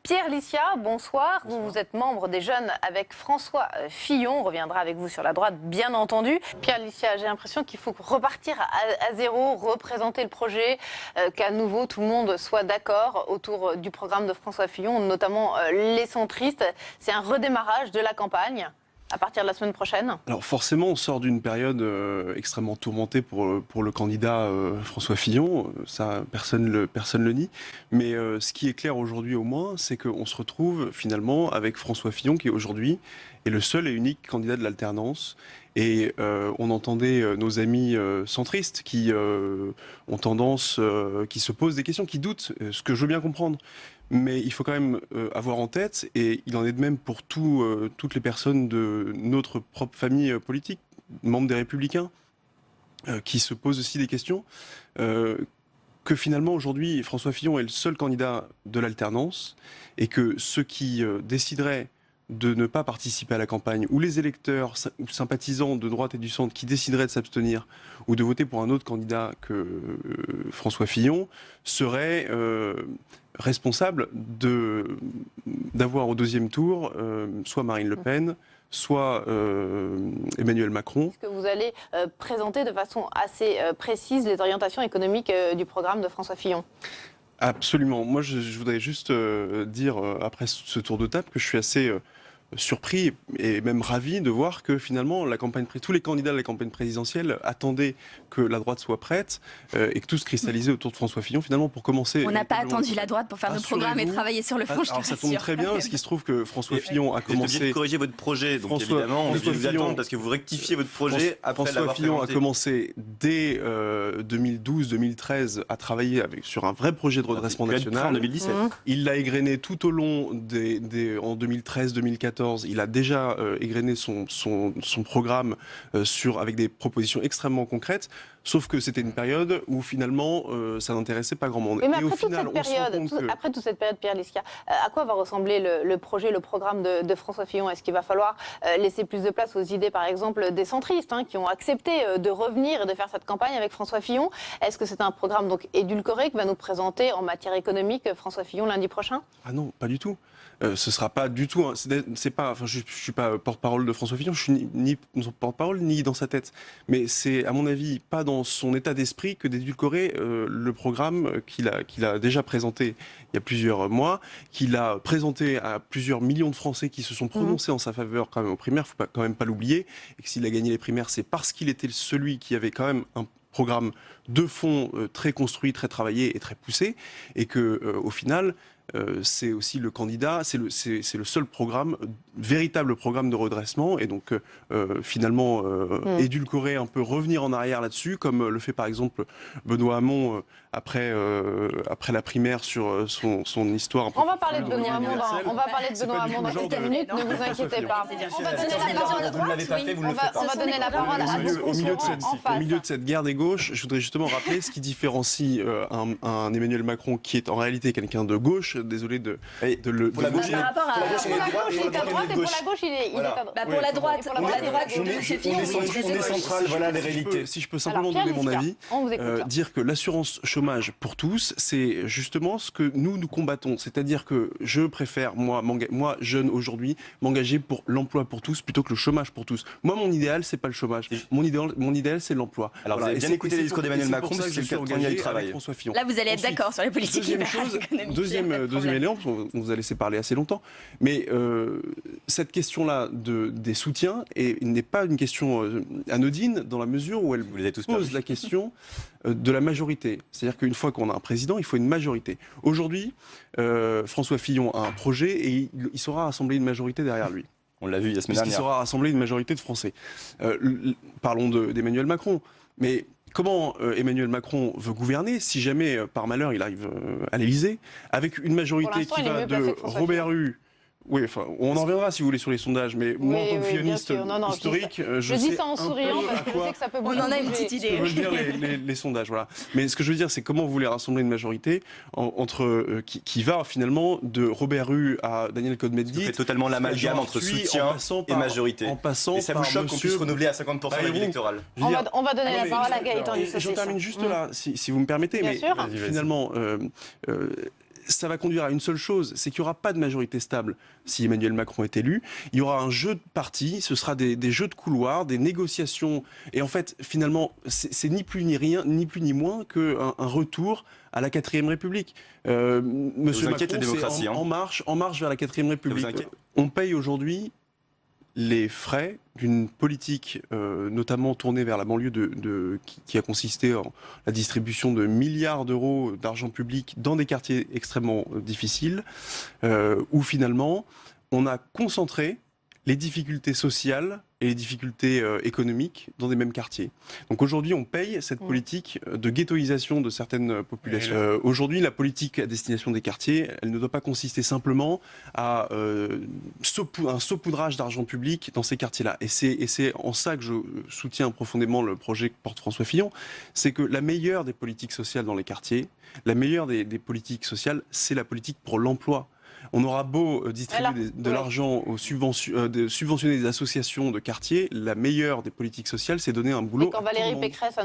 Pierre Licia, bonsoir. Vous êtes membre des Jeunes avec François Fillon. On reviendra avec vous sur la droite, bien entendu. Pierre Licia, j'ai l'impression qu'il faut repartir à zéro, représenter le projet, qu'à nouveau tout le monde soit d'accord autour du programme de François Fillon, notamment les centristes. C'est un redémarrage de la campagne à partir de la semaine prochaine? Alors forcément, on sort d'une période extrêmement tourmentée pour le candidat François Fillon. Ça, personne le nie. Mais ce qui est clair aujourd'hui au moins, c'est qu'on se retrouve finalement avec François Fillon qui aujourd'hui est le seul et unique candidat de l'alternance. Et on entendait nos amis centristes qui ont tendance, qui se posent des questions, qui doutent, ce que je veux bien comprendre. Mais il faut quand même avoir en tête, et il en est de même pour toutes les personnes de notre propre famille politique, membres des Républicains, qui se posent aussi des questions, que finalement aujourd'hui François Fillon est le seul candidat de l'alternance, et que ceux qui décideraient de ne pas participer à la campagne, ou les électeurs ou sympathisants de droite et du centre qui décideraient de s'abstenir ou de voter pour un autre candidat que François Fillon, seraient responsables d'avoir au deuxième tour soit Marine Le Pen, soit Emmanuel Macron. Est-ce que vous allez présenter de façon assez précise les orientations économiques du programme de François Fillon ? Absolument. Moi, je voudrais juste dire, après ce tour de table, que je suis assez surpris et même ravi de voir que finalement tous les candidats de la campagne présidentielle attendaient que la droite soit prête et que tout se cristallisait autour de François Fillon finalement pour commencer. On n'a pas attendu la droite pour faire nos programmes et travailler sur le fond. Alors ça tombe très bien parce qu'il se trouve que François Fillon a commencé. Bien de corriger votre projet, donc évidemment on va vous attendre parce que vous rectifiez votre projet après François Fillon a commencé dès 2012-2013 à travailler sur un vrai projet de redressement national. En 2017. Il l'a égrené tout au long en 2013-2014. Il a déjà égrené son programme avec des propositions extrêmement concrètes, sauf que c'était une période où finalement ça n'intéressait pas grand monde. Mais après toute cette période, Pierre Licia, à quoi va ressembler le projet, le programme de François Fillon? Est-ce qu'il va falloir laisser plus de place aux idées, par exemple, des centristes qui ont accepté de revenir et de faire cette campagne avec François Fillon? Est-ce que c'est un programme donc édulcoré que va nous présenter en matière économique François Fillon lundi prochain? Ah non, pas du tout. Ce sera pas du tout. Je suis pas porte-parole de François Fillon. Je suis ni son porte-parole ni dans sa tête. Mais c'est, à mon avis, pas dans son état d'esprit que d'édulcorer le programme qu'il a déjà présenté il y a plusieurs mois, qu'il a présenté à plusieurs millions de Français qui se sont prononcés en sa faveur quand même aux primaires. Faut quand même pas l'oublier. Et que s'il a gagné les primaires, c'est parce qu'il était celui qui avait quand même un programme de fond très construit, très travaillé et très poussé, et que au final. C'est aussi le candidat, c'est le seul véritable programme de redressement, et donc finalement édulcorer un peu, revenir en arrière là-dessus, comme le fait par exemple Benoît Hamon après la primaire sur son histoire. Un peu on va parler de Benoît Hamon dans quelques minutes, ne vous inquiétez pas. On va donner la parole à droite. On va donner la parole à au milieu de cette guerre des gauches, je voudrais justement rappeler ce qui différencie un Emmanuel Macron qui est en réalité quelqu'un de gauche. Désolé de le. Pour la gauche, il est à droite, et pour la gauche, il est à droite. Pour la droite, on est central, voilà les réalités. Si je peux simplement donner mon avis, dire que l'assurance chômage pour tous, c'est justement ce que nous combattons. C'est-à-dire que je préfère, moi jeune aujourd'hui, m'engager pour l'emploi pour tous plutôt que le chômage pour tous. Moi, mon idéal, c'est pas le chômage. Mon idéal, c'est l'emploi. Alors, vous avez bien écouté les discours d'Emmanuel Macron, parce que c'est le cas de candidat du travail. Là, vous allez être d'accord sur les politiques économiques. Deuxième élément, on vous a laissé parler assez longtemps, mais cette question-là des soutiens n'est pas une question anodine dans la mesure où elle pose la question de la majorité. C'est-à-dire qu'une fois qu'on a un président, il faut une majorité. Aujourd'hui, François Fillon a un projet et il saura rassembler une majorité derrière lui. On l'a vu la semaine dernière. Il saura rassembler une majorité de Français. Parlons d'Emmanuel Macron. Mais comment Emmanuel Macron veut gouverner si jamais, par malheur, il arrive à l'Élysée, avec une majorité qui va de Robert Hue. Oui, enfin, on en reviendra si vous voulez sur les sondages, mais moi, en tant que filloniste historique, je dis ça en souriant parce que je sais que ça peut vous. On en a une petite idée. Je veux dire les sondages, voilà. Mais ce que je veux dire, c'est comment vous voulez rassembler une majorité qui va finalement de Robert Hue à Daniel Cohn-Bendit. C'est totalement l'amalgame entre soutien et majorité. Et ça vous choque qu'on puisse renouveler à 50% l'électoral. On va donner la parole à Gaëtan Lussos. Je termine juste là, si vous me permettez. Bien sûr. Finalement, ça va conduire à une seule chose, c'est qu'il n'y aura pas de majorité stable si Emmanuel Macron est élu. Il y aura un jeu de partis, ce sera des jeux de couloirs, des négociations. Et en fait, finalement, c'est ni plus ni rien, ni plus ni moins qu'un retour à la 4ème République. Monsieur Macron, c'est en marche vers la 4ème République. On paye aujourd'hui les frais d'une politique notamment tournée vers la banlieue qui a consisté en la distribution de milliards d'euros d'argent public dans des quartiers extrêmement difficiles, où finalement on a concentré les difficultés sociales et les difficultés économiques dans des mêmes quartiers. Donc aujourd'hui, on paye cette politique de ghettoisation de certaines populations. Aujourd'hui, la politique à destination des quartiers, elle ne doit pas consister simplement à un saupoudrage d'argent public dans ces quartiers-là. Et c'est en ça que je soutiens profondément le projet que porte François Fillon, c'est que la meilleure des politiques sociales dans les quartiers, la meilleure des politiques sociales, c'est la politique pour l'emploi. On aura beau distribuer de l'argent, subventionner des associations de quartier, la meilleure des politiques sociales, c'est donner un boulot. Et quand Valérie Pécresse